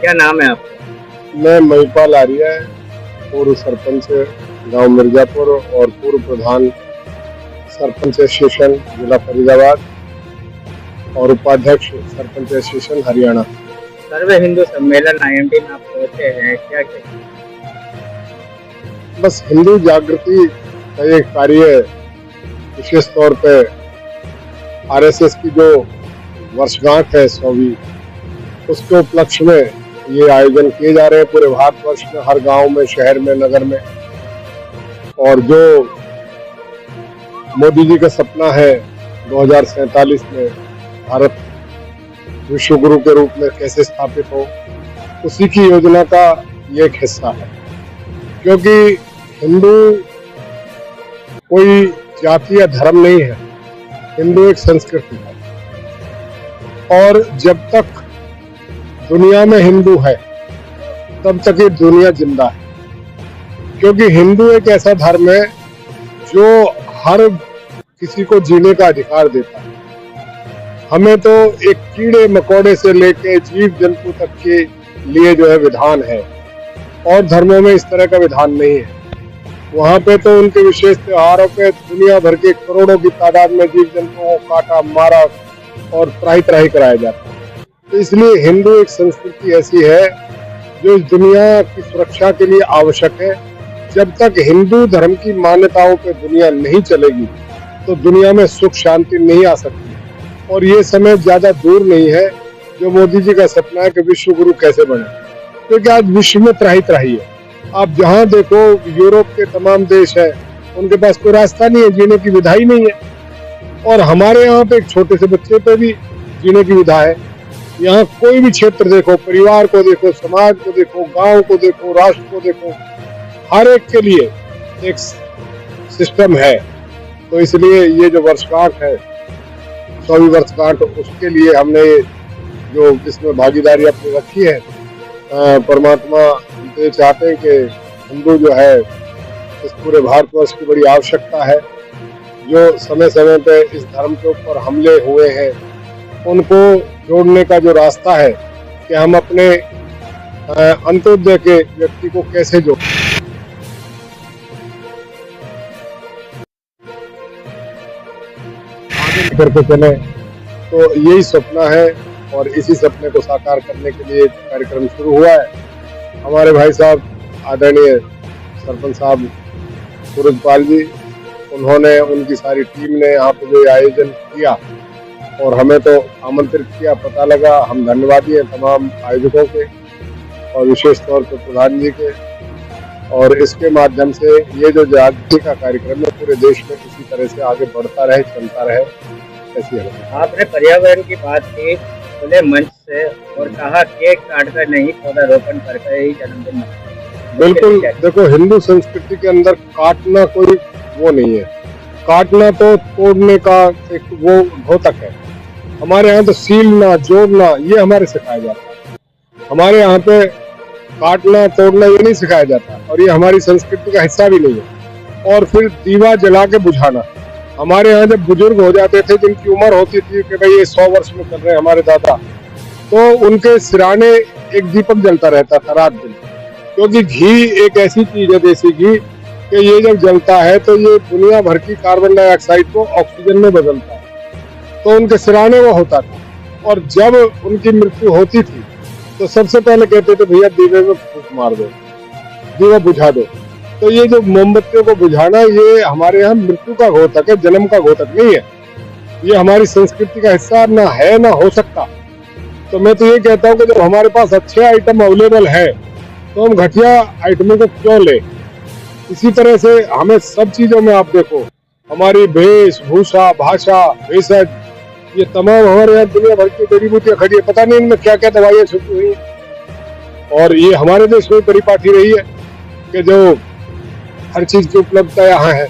क्या नाम है आपका? मैं महिपाल आर्य, पूर्व सरपंच गांव मिर्जापुर और पूर्व प्रधान सरपंच एसोसिएशन जिला फरीदाबाद और उपाध्यक्ष सरपंच एसोसिएशन हरियाणा। सर्व हिंदू सम्मेलन IMT में आप पहुंचे हैं, क्या कहेंगे? बस हिंदू जागृति का ये कार्य, विशेष तौर पे आरएसएस की जो वर्षगांठ है 100वीं, उसके उपलक्ष्य में ये आयोजन किए जा रहे हैं पूरे भारतवर्ष में, हर गांव में, शहर में, नगर में। और जो मोदी जी का सपना है 2047 में भारत विश्व गुरु के रूप में कैसे स्थापित हो, उसी की योजना का ये एक हिस्सा है। क्योंकि हिंदू कोई जाति या धर्म नहीं है, हिंदू एक संस्कृति है। और जब तक दुनिया में हिंदू है तब तक ये दुनिया जिंदा है। क्योंकि हिंदू एक ऐसा धर्म है जो हर किसी को जीने का अधिकार देता है। हमें तो एक कीड़े मकोड़े से लेके जीव जंतु तक के लिए जो है विधान है, और धर्मों में इस तरह का विधान नहीं है। वहाँ पे तो उनके विशेष त्योहारों पे दुनिया भर के करोड़ों की तादाद में जीव जंतुओं को काटा, मारा और त्राही त्राही कराया जाता है। तो इसलिए हिंदू एक संस्कृति ऐसी है जो इस दुनिया की सुरक्षा के लिए आवश्यक है। जब तक हिंदू धर्म की मान्यताओं पे दुनिया नहीं चलेगी तो दुनिया में सुख शांति नहीं आ सकती। और ये समय ज्यादा दूर नहीं है जो मोदी जी का सपना है कि विश्व गुरु कैसे बने, क्योंकि आज विश्व में त्राही त्राही है। आप जहाँ देखो, यूरोप के तमाम देश है, उनके पास कोई रास्ता नहीं है, जीने की विधा ही नहीं है। और हमारे यहाँ पे एक छोटे से बच्चे पे भी जीने की विधा है। यहाँ कोई भी क्षेत्र देखो, परिवार को देखो, समाज को देखो, गांव को देखो, राष्ट्र को देखो, हर एक के लिए एक सिस्टम है। तो इसलिए ये जो वर्षगांठ है 100वीं वर्षगांठ, उसके लिए हमने जो इसमें भागीदारी अपनी रखी है, परमात्मा ये चाहते हैं कि हिंदू जो है, इस पूरे भारतवर्ष की बड़ी आवश्यकता है। जो समय समय पे इस धर्म के ऊपर हमले हुए हैं उनको जोड़ने का जो रास्ता है कि हम अपने अंत्योदय के व्यक्ति को कैसे जोड़ करके चले, तो यही सपना है। और इसी सपने को साकार करने के लिए कार्यक्रम शुरू हुआ है। हमारे भाई साहब आदरणीय सरपंच साहब सूरजपाल जी, उन्होंने, उनकी सारी टीम ने यहाँ पे जो आयोजन किया और हमें तो आमंत्रित किया, पता लगा। हम धन्यवादी हैं तमाम आयोजकों के और विशेष तौर पर प्रधान जी के। और इसके माध्यम से ये जो जागृति का कार्यक्रम है पूरे देश में इसी तरह से आगे बढ़ता रहे, चलता रहे, ऐसी है। आपने पर्यावरण की बात की खुले मंच से और कहा केक काट कर नहीं, पौधारोपण करके ही जन्मदिन मनाएं। बिल्कुल, देखो हिंदू संस्कृति के अंदर काटना कोई वो नहीं है। काटना तो तोड़ने का एक वो घोतक है। हमारे यहाँ तो सीलना, जोड़ना, ये हमारे सिखाया जाता है। हमारे यहाँ पे काटना तोड़ना ये नहीं सिखाया जाता, और ये हमारी संस्कृति का हिस्सा भी नहीं है। और फिर दीवा जला के बुझाना, हमारे यहाँ जब बुजुर्ग हो जाते थे, जिनकी उम्र होती थी कि भाई ये 100 वर्ष में कर रहे हैं हमारे दादा, तो उनके सिराने एक दीपक जलता रहता था रात दिन। क्योंकि घी एक ऐसी चीज है, देसी घी, कि ये जब जलता है तो ये दुनिया भर की कार्बन डाइऑक्साइड को ऑक्सीजन में बदलता है। तो उनके सिराने वो होता था। और जब उनकी मृत्यु होती थी तो सबसे पहले कहते थे भैया दीवे में फूंक मार दो, दीवा बुझा दो। तो ये जो मोमबत्तियों को बुझाना, ये हमारे यहाँ मृत्यु का घोतक है, जन्म का घोतक नहीं है। ये हमारी संस्कृति का हिस्सा ना है, ना हो सकता। तो मैं तो ये कहता हूँ कि जब हमारे पास अच्छे आइटम अवेलेबल है तो हम घटिया आइटमों को क्यों ले। इसी तरह से हमें सब चीजों में, आप देखो, हमारी वेशभूषा, भाषा, भेषज, ये तमाम हमारे यहाँ दुनिया भर की जड़ी बूटियां खड़ी है, पता नहीं इनमें क्या क्या दवाइयां छुपी हुई हैं। और ये हमारे देश में परिपाटी रही है कि जो हर चीज की उपलब्धता यहाँ है।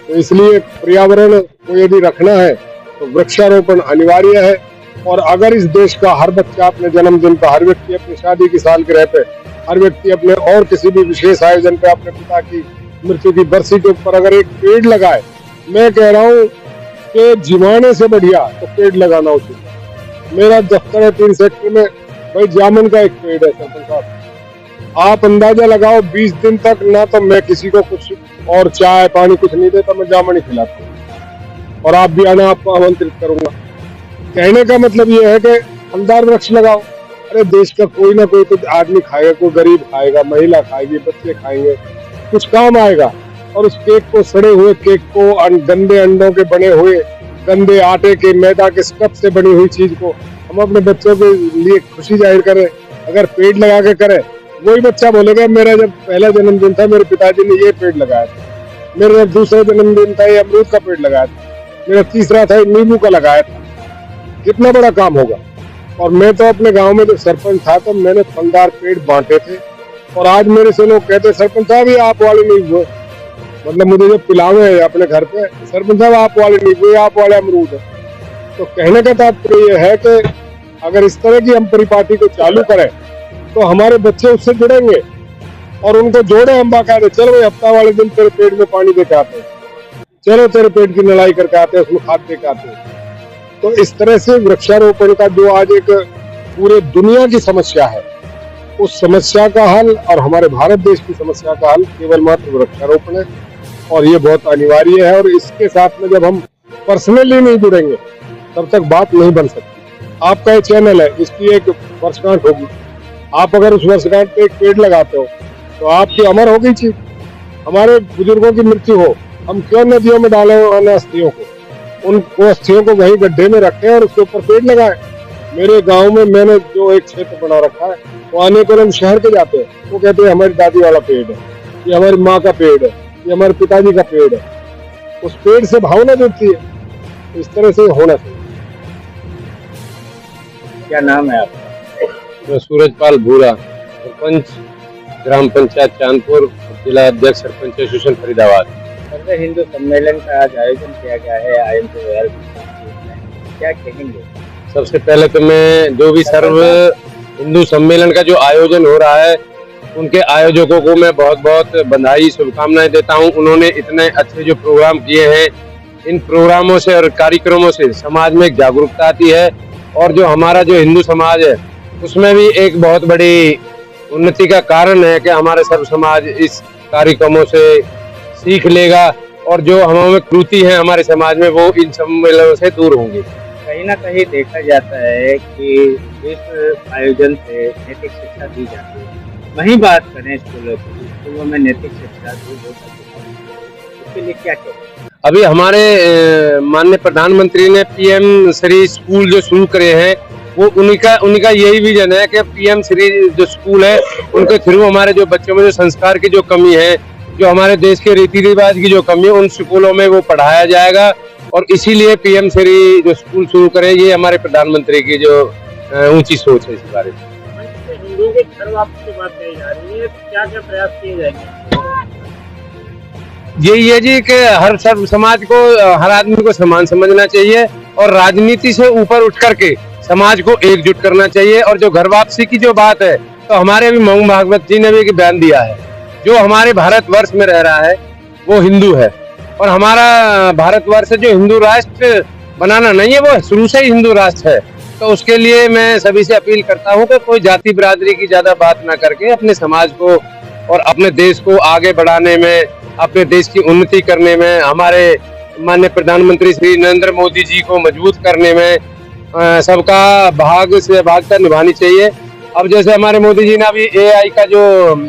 तो इसलिए पर्यावरण को यदि रखना है तो वृक्षारोपण अनिवार्य है। और अगर इस देश का हर बच्चा अपने जन्मदिन पर, हर व्यक्ति अपनी शादी की सालगिरह पे, हर व्यक्ति अपने और किसी भी विशेष आयोजन पे अपने पिता की मृत्यु की बरसी के ऊपर अगर एक पेड़ लगाए, मैं कह रहा हूँ कि जिमाने से बढ़िया तो पेड़ लगाना उचित है। मेरा दफ्तर है 3 सेक्टर में, भाई जामुन का एक पेड़ है सरपंच साहब, आप अंदाजा लगाओ 20 दिन तक ना तो मैं किसी को कुछ और चाय पानी कुछ नहीं देता, मैं जामुन ही खिलाता हूँ और आप भी आना, आपको आमंत्रित करूंगा। कहने का मतलब ये है कि फलदार वृक्ष लगाओ। अरे देश का कोई ना कोई तो आदमी खाएगा, कोई गरीब खाएगा, महिला खाएगी, बच्चे खाएंगे, कुछ काम आएगा। और उस केक को, सड़े हुए केक को, गंदे अंडों के बने हुए, गंदे आटे के, मैदा के स्टफ से बनी हुई चीज को हम अपने बच्चों के लिए खुशी जाहिर करें, अगर पेड़ लगा के करें, वही बच्चा बोलेगा मेरा जब पहला जन्मदिन था मेरे पिताजी ने ये पेड़ लगाया था, मेरा जब दूसरा जन्मदिन था ये अमरूद का पेड़ लगाया था, मेरा तीसरा था नींबू का लगाया था। कितना बड़ा काम होगा। और मैं तो अपने गांव में जब सरपंच था तो मैंने फलदार पेड़ बांटे थे, और आज मेरे से लोग कहते सरपंच साहब ये आप वाले नींबू, मतलब मुझे जो पिलावे अपने घर पे, सरपंच साहब आप वाले नींबू, आप वाले अमरूद है। तो कहने का तात्पर्य यह है कि अगर इस तरह की हम परिपाटी को चालू करें तो हमारे बच्चे उससे जुड़ेंगे और उनको जोड़े हम बाकायदे। चलो भाई हफ्ता वाले दिन तेरे पेड़ में पानी देके आते हैं, चलो तेरे पेड़ की नलाई करके आते हैं, उसमें खाद देके आते हैं। तो इस तरह से वृक्षारोपण का जो आज एक पूरे दुनिया की समस्या है, उस समस्या का हल और हमारे भारत देश की समस्या का हल केवल मात्र वृक्षारोपण है, और ये बहुत अनिवार्य है। और इसके साथ में जब हम पर्सनली नहीं जुड़ेंगे तब तक बात नहीं बन सकती। आपका एक चैनल है, इसकी एक वर्षगांठ होगी, आप अगर उस वर्षगांठ पे एक पेड़ लगाते हो तो आपकी अमर होगी चीज। हमारे बुजुर्गों की मृत्यु हो, हम क्यों नदियों में डालें उन अस्थियों को, उन अस्थियों को वहीं गड्ढे में रखें और उसके ऊपर पेड़ लगाएं। मेरे गांव में मैंने जो एक क्षेत्र बना रखा है, वो आने को हम शहर के जाते हैं, वो कहते हैं हमारी दादी वाला पेड़ है, ये हमारी माँ का पेड़ है, ये हमारे पिताजी का पेड़ है। उस पेड़ से भावना जुड़ती है, इस तरह से होना चाहिए। क्या नाम है आपका? मैं सूरजपाल भूरा, सरपंच ग्राम पंचायत चांदपुर, जिला अध्यक्ष सरपंच एसोसिएशन फरीदाबाद। सर्व हिंदू सम्मेलन का आज आयोजन किया गया है IMT क्या कहेंगे? सबसे पहले तो मैं जो भी सर्व हिंदू सम्मेलन का जो आयोजन हो रहा है उनके आयोजकों को मैं बहुत बहुत बधाई शुभकामनाएं देता हूं। उन्होंने इतने अच्छे जो प्रोग्राम किए हैं, इन प्रोग्रामों से और कार्यक्रमों से समाज में एक जागरूकता आती है, और जो हमारा जो हिंदू समाज है उसमें भी एक बहुत बड़ी उन्नति का कारण है कि हमारे सर्व समाज इस कार्यक्रमों से सीख लेगा, और जो हमें त्रुटि है हमारे समाज में वो इन सम्मेलनों से दूर होंगी। कहीं ना कहीं देखा जाता है कि इस आयोजन से नैतिक शिक्षा दी जाती है। वहीं बात करें स्कूलों की, स्कूलों में नैतिक शिक्षा दूर हो सकती है, उसके लिए क्या करें? अभी हमारे माननीय प्रधानमंत्री ने PM श्री स्कूल जो शुरू करे हैं, वो उन्हीं का यही विजन है कि PM श्री जो स्कूल है उनके थ्रू हमारे जो बच्चों में जो संस्कार की जो कमी है, जो हमारे देश के रीति रिवाज की जो कमी है, उन स्कूलों में वो पढ़ाया जाएगा। और इसीलिए PM श्री जो स्कूल शुरू करे, ये हमारे प्रधानमंत्री की जो ऊंची सोच है इस बारे में। हिंदुओं के घर वापसी की बात कही जा रही है, क्या क्या प्रयास किए जाएंगे? यही है जी कि हर सर्व समाज को, हर आदमी को समान समझना चाहिए और राजनीति से ऊपर उठ करके समाज को एकजुट करना चाहिए। और जो घर वापसी की जो बात है, तो हमारे अभी महू भागवत जी ने भी एक बयान दिया है, जो हमारे भारतवर्ष में रह रहा है वो हिंदू है, और हमारा भारतवर्ष जो हिंदू राष्ट्र बनाना नहीं है, वो शुरू से ही हिंदू राष्ट्र है। तो उसके लिए मैं सभी से अपील करता हूँ कि कोई जाति बिरादरी की ज्यादा बात ना करके अपने समाज को और अपने देश को आगे बढ़ाने में, अपने देश की उन्नति करने में, हमारे माननीय प्रधानमंत्री श्री नरेंद्र मोदी जी को मजबूत करने में सबका भाग से भागता निभानी चाहिए। अब जैसे हमारे मोदी जी ने अभी AI का जो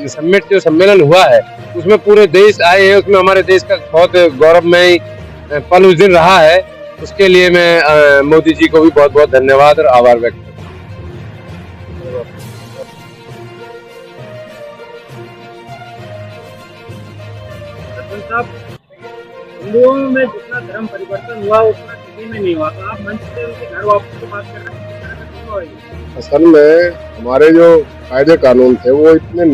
समिट जो सम्मेलन हुआ है, उसमें पूरे देश आए हैं, उसमें हमारे देश का बहुत गौरवमय पल उस दिन रहा है। उसके लिए मैं मोदी जी को भी बहुत बहुत धन्यवाद और आभार व्यक्त करता हूँ। साहब, हिंदुओं में जितना धर्म परिवर्तन हुआ उतना किसी में नहीं हुआ, तो आप मंच से उनके घर वापस की बात कर रहे हैं। असल में हमारे जो कायदे कानून थे वो इतने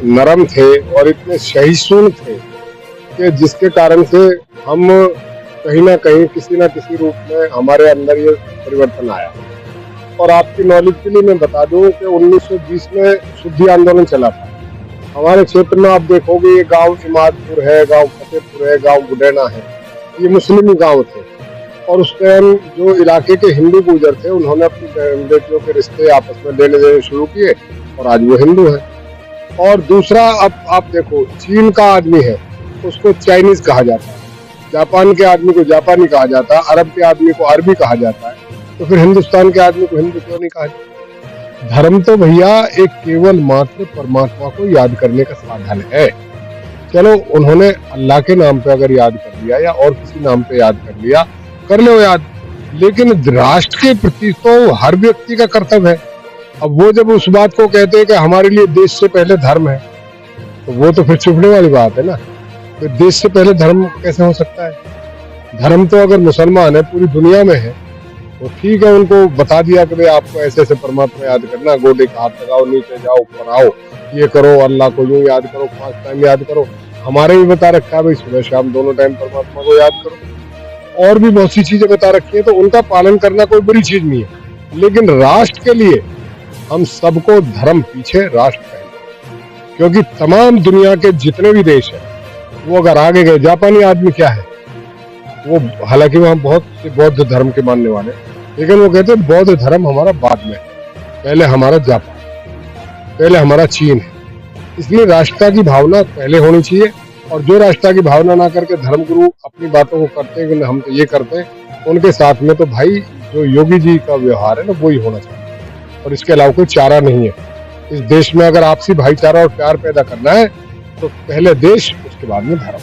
नरम थे और इतने सहिष्णु थे कि जिसके कारण से हम कहीं ना कहीं किसी ना किसी रूप में हमारे अंदर ये परिवर्तन आया। और आपकी नॉलेज के लिए मैं बता दूं कि 1920 में शुद्धि आंदोलन चला था हमारे क्षेत्र में। आप देखोगे ये गांव इमादपुर है, गांव फतेहपुर है, गांव बुडेना है, ये मुस्लिम गांव थे। और उस टाइम जो इलाके के हिंदू गुर्जर थे उन्होंने अपनी बेटियों के रिश्ते आपस में लेने देने शुरू किए और आज वो हिंदू है। और दूसरा, अब आप देखो, चीन का आदमी है उसको चाइनीज कहा जाता है, जापान के आदमी को जापानी कहा जाता है, अरब के आदमी को अरबी कहा जाता है, तो फिर हिंदुस्तान के आदमी को हिंदू क्यों नहीं कहा जाता? धर्म तो भैया एक केवल मात्र परमात्मा को याद करने का साधन है। चलो उन्होंने अल्लाह के नाम पे अगर याद कर लिया या और किसी नाम पे याद कर लिया, कर लो याद, लेकिन राष्ट्र के प्रति तो हर व्यक्ति का कर्तव्य है। अब वो जब उस बात को कहते हैं कि हमारे लिए देश से पहले धर्म है, तो वो तो फिर चुभने वाली बात है ना। तो देश से पहले धर्म कैसे हो सकता है? धर्म तो अगर मुसलमान है पूरी दुनिया में है तो ठीक है, उनको बता दिया कि भाई आपको ऐसे ऐसे परमात्मा याद करना, गोडे का हाथ लगाओ, नीचे जाओ, ऊपर आओ, ये करो, अल्लाह को यूं याद करो, 5 टाइम याद करो। हमारे भी बता रखा है भाई सुबह शाम दोनों टाइम परमात्मा को याद करो, और भी बहुत सी चीजें बता रखी है, तो उनका पालन करना कोई बुरी चीज नहीं है। लेकिन राष्ट्र के लिए हम सबको धर्म पीछे, राष्ट्र पहले, क्योंकि तमाम दुनिया के जितने भी देश हैं वो अगर आगे गए, जापानी आदमी क्या है, वो हालांकि वहाँ बहुत से बौद्ध धर्म के मानने वाले, लेकिन वो कहते हैं बौद्ध धर्म हमारा बाद में, पहले हमारा जापान, पहले हमारा चीन है। इसलिए राष्ट्रता की भावना पहले होनी चाहिए, और जो राष्ट्रता की भावना ना करके धर्मगुरु अपनी बातों को करते हैं कि हम तो ये करते हैं, उनके साथ में तो भाई जो योगी जी का व्यवहार है ना वो ही होना चाहिए, और इसके अलावा कोई चारा नहीं है। इस देश में अगर आपसी भाईचारा और प्यार पैदा करना है तो पहले देश, उसके बाद में धर्म।